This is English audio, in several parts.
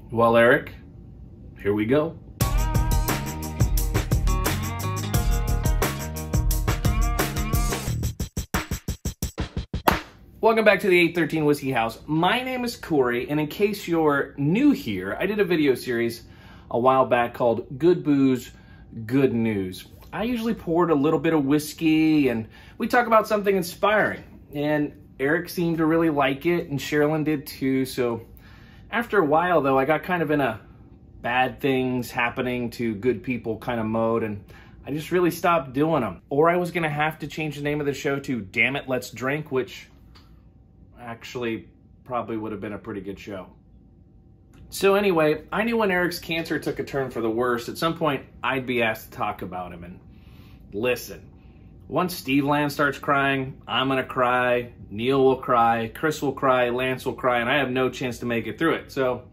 Well, Eric, here we go. Welcome back to the 813 Whiskey House. My name is Corey, and in case you're new here, I did a video series a while back called Good Booze, Good News. I usually poured a little bit of whiskey, and we talk about something inspiring. And Eric seemed to really like it, and Sherilyn did too. So after a while, though, I got kind of in a bad things happening to good people kind of mode, and I just really stopped doing them. Or I was going to have to change the name of the show to Damn It, Let's Drink, which actually probably would have been a pretty good show. So anyway, I knew when Eric's cancer took a turn for the worse, at some point I'd be asked to talk about him. And listen, once Steve Land starts crying, I'm gonna cry, Neil will cry, Chris will cry, Lance will cry, and I have no chance to make it through it. So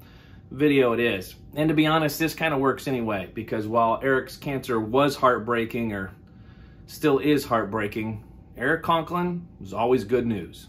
video it is. And to be honest, this kind of works anyway, because while Eric's cancer was heartbreaking, or still is heartbreaking, Erich Conklin was always good news.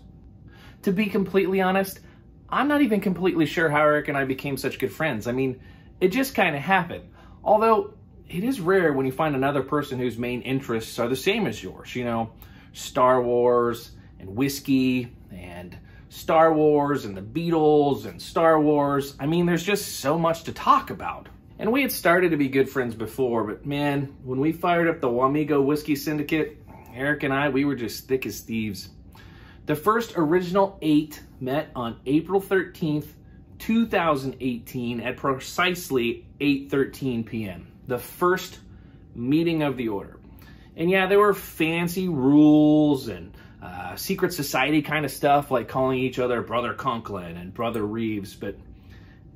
To be completely honest, I'm not even completely sure how Eric and I became such good friends. I mean, it just kind of happened. Although, it is rare when you find another person whose main interests are the same as yours. You know, Star Wars and whiskey and Star Wars and the Beatles and Star Wars. I mean, there's just so much to talk about. And we had started to be good friends before, but man, when we fired up the Amigo Whiskey Syndicate, Eric and I, we were just thick as thieves. The first original 8 met on April 13th, 2018 at precisely 8:13 p.m. The first meeting of the order. And yeah, there were fancy rules and secret society kind of stuff, like calling each other Brother Conklin and Brother Reeves, but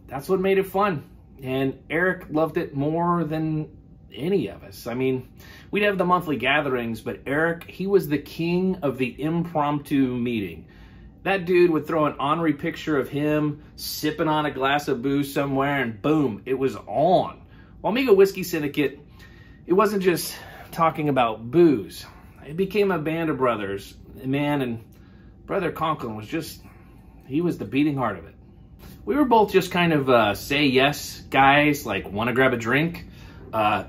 that's what made it fun. And Eric loved it more than any of us. I mean, we'd have the monthly gatherings, but Eric, he was the king of the impromptu meeting. That dude would throw an ornery picture of him sipping on a glass of booze somewhere, and boom, it was on. Well, Amigo Whiskey Syndicate, it wasn't just talking about booze. It became a band of brothers, man, and Brother Conklin was just, he was the beating heart of it. We were both just kind of say yes guys, like want to grab a drink?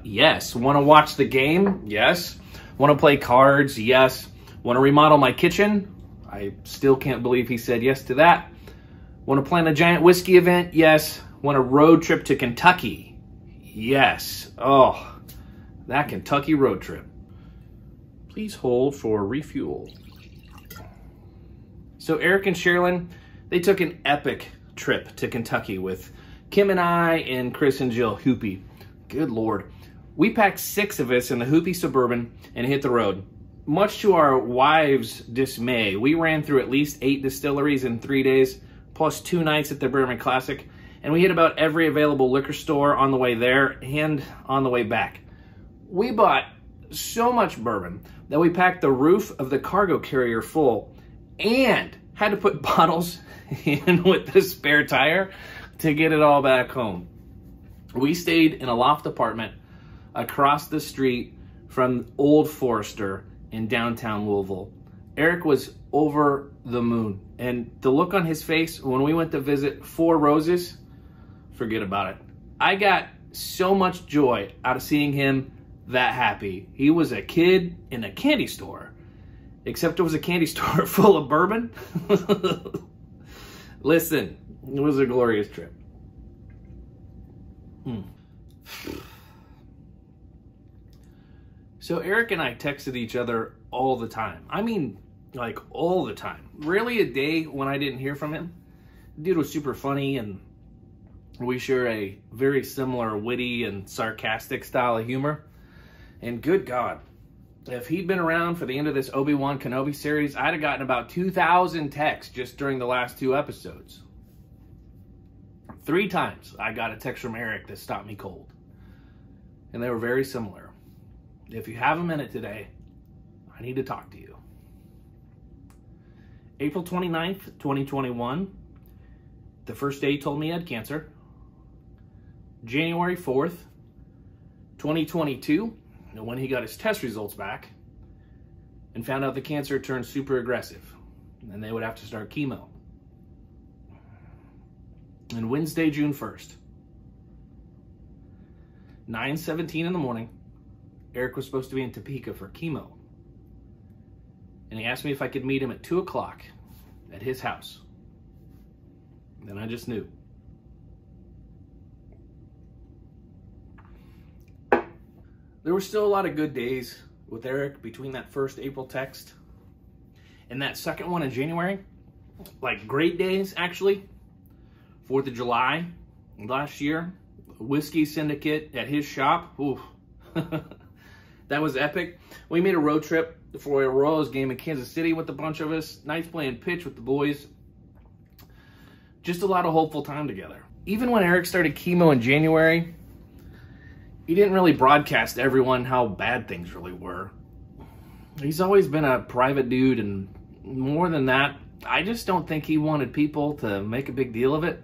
Yes. Want to watch the game? Yes. Want to play cards? Yes. Want to remodel my kitchen? I still can't believe he said yes to that. Want to plan a giant whiskey event? Yes. Want a road trip to Kentucky? Yes. Oh, that Kentucky road trip. Please hold for refuel. So Eric and Sherilyn, they took an epic trip to Kentucky with Kim and I and Chris and Jill Hoopy. Good Lord. We packed 6 of us in the Hoopy Suburban and hit the road. Much to our wives' dismay, we ran through at least 8 distilleries in 3 days, plus 2 nights at the Bourbon Classic, and we hit about every available liquor store on the way there and on the way back. We bought so much bourbon that we packed the roof of the cargo carrier full and had to put bottles in with the spare tire to get it all back home. We stayed in a loft apartment across the street from Old Forester in downtown Louisville. Eric was over the moon, and the look on his face when we went to visit Four Roses, forget about it. I got so much joy out of seeing him that happy. He was a kid in a candy store, except it was a candy store full of bourbon. Listen, it was a glorious trip. So Eric and I texted each other all the time. I mean, like all the time. Rarely a day when I didn't hear from him. The dude was super funny, and we share a very similar witty and sarcastic style of humor. And good God, if he'd been around for the end of this Obi-Wan Kenobi series, I'd have gotten about 2,000 texts just during the last 2 episodes. 3 times I got a text from Eric that stopped me cold. And they were very similar. If you have a minute today, I need to talk to you. April 29th, 2021, the first day he told me he had cancer. January 4th, 2022, when he got his test results back and found out the cancer turned super aggressive and they would have to start chemo. And Wednesday, June 1st, 9:17 in the morning. Erich was supposed to be in Topeka for chemo. And he asked me if I could meet him at 2 o'clock at his house. Then I just knew. There were still a lot of good days with Erich between that first April text and that second one in January. Like great days, actually. 4th of July last year. Whiskey Syndicate at his shop. Ooh. That was epic. We made a road trip for a Royals game in Kansas City with a bunch of us. Nights playing pitch with the boys. Just a lot of hopeful time together. Even when Erich started chemo in January, he didn't really broadcast to everyone how bad things really were. He's always been a private dude, and more than that, I just don't think he wanted people to make a big deal of it.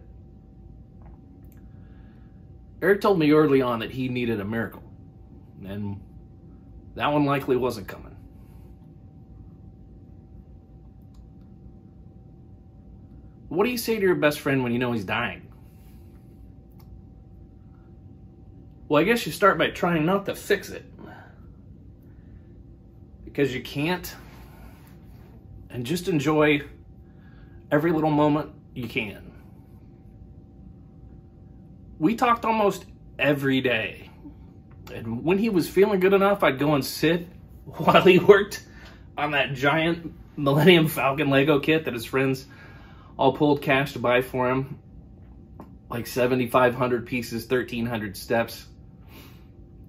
Erich told me early on that he needed a miracle, and that one likely wasn't coming. What do you say to your best friend when you know he's dying? Well, I guess you start by trying not to fix it. Because you can't. And just enjoy every little moment you can. We talked almost every day. And when he was feeling good enough, I'd go and sit while he worked on that giant Millennium Falcon Lego kit that his friends all pulled cash to buy for him. Like 7,500 pieces, 1,300 steps.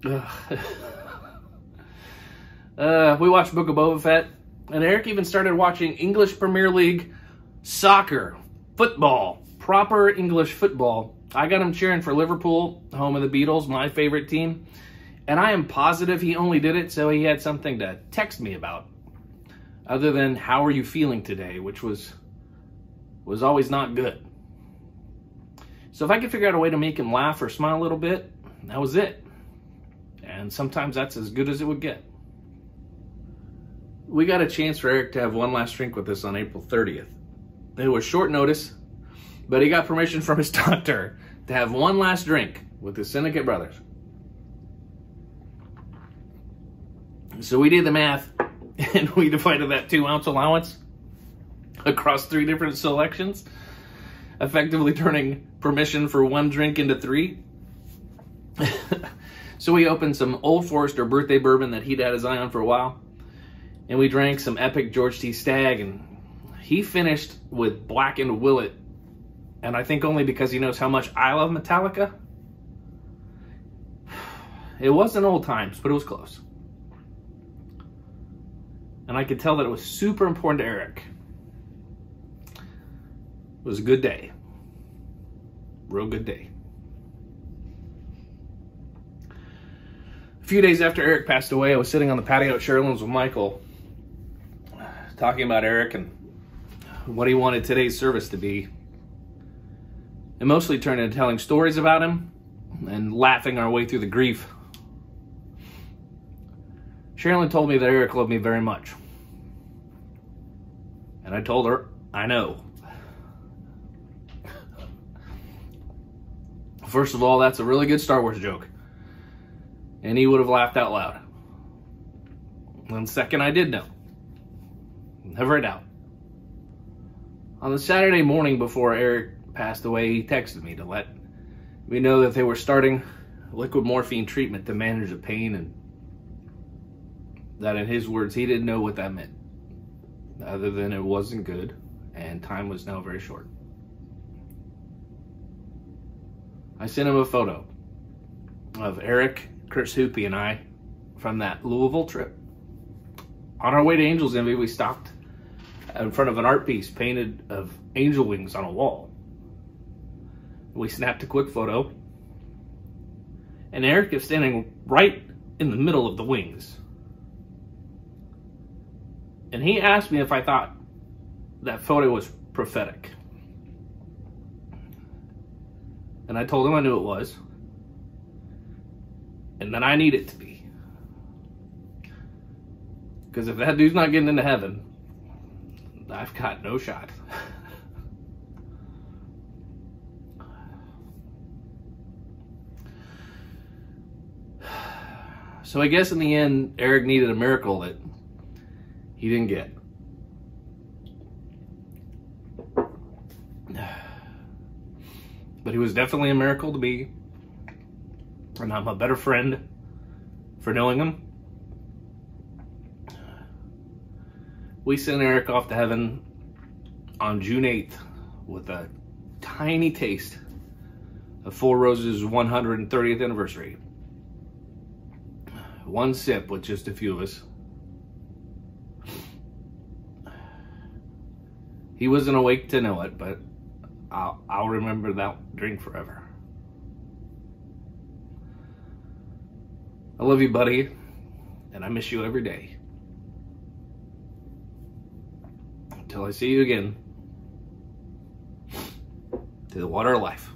We watched Book of Boba Fett. And Erich even started watching English Premier League soccer, football, proper English football. I got him cheering for Liverpool, home of the Beatles, my favorite team. And I am positive he only did it so he had something to text me about. Other than, how are you feeling today? Which was always not good. So if I could figure out a way to make him laugh or smile a little bit, that was it. And sometimes that's as good as it would get. We got a chance for Erich to have one last drink with us on April 30th. It was short notice, but he got permission from his doctor to have one last drink with his Syndicate brothers. So we did the math, and we divided that 2-ounce allowance across 3 different selections, effectively turning permission for 1 drink into 3. So we opened some Old Forester birthday bourbon that he'd had his eye on for a while, and we drank some epic George T. Stagg, and he finished with Blackened Willet, and I think only because he knows how much I love Metallica. It wasn't old times, but it was close. And I could tell that it was super important to Erich. It was a good day. Real good day. A few days after Erich passed away, I was sitting on the patio at Sherlin's with Michael, talking about Erich and what he wanted today's service to be. It mostly turned into telling stories about him and laughing our way through the grief. Sherilyn told me that Erich loved me very much. And I told her, I know. First of all, that's a really good Star Wars joke. And he would have laughed out loud. And second, I did know. Never a doubt. On the Saturday morning before Erich passed away, he texted me to let me know that they were starting liquid morphine treatment to manage the pain, and that, in his words, he didn't know what that meant, other than it wasn't good and time was now very short. I sent him a photo of Erich, Chris Hoopy, and I from that Louisville trip. On our way to Angel's Envy, we stopped in front of an art piece painted of angel wings on a wall. We snapped a quick photo, and Erich is standing right in the middle of the wings. And he asked me if I thought that photo was prophetic. And I told him I knew it was. And that I need it to be. Because if that dude's not getting into heaven, I've got no shot. So I guess in the end, Erich needed a miracle that he didn't get. But he was definitely a miracle to me. And I'm a better friend for knowing him. We sent Erich off to heaven on June 8th with a tiny taste of Four Roses' 130th anniversary. One sip with just a few of us. He wasn't awake to know it, but I'll remember that drink forever. I love you, buddy, and I miss you every day. Until I see you again, to the water of life.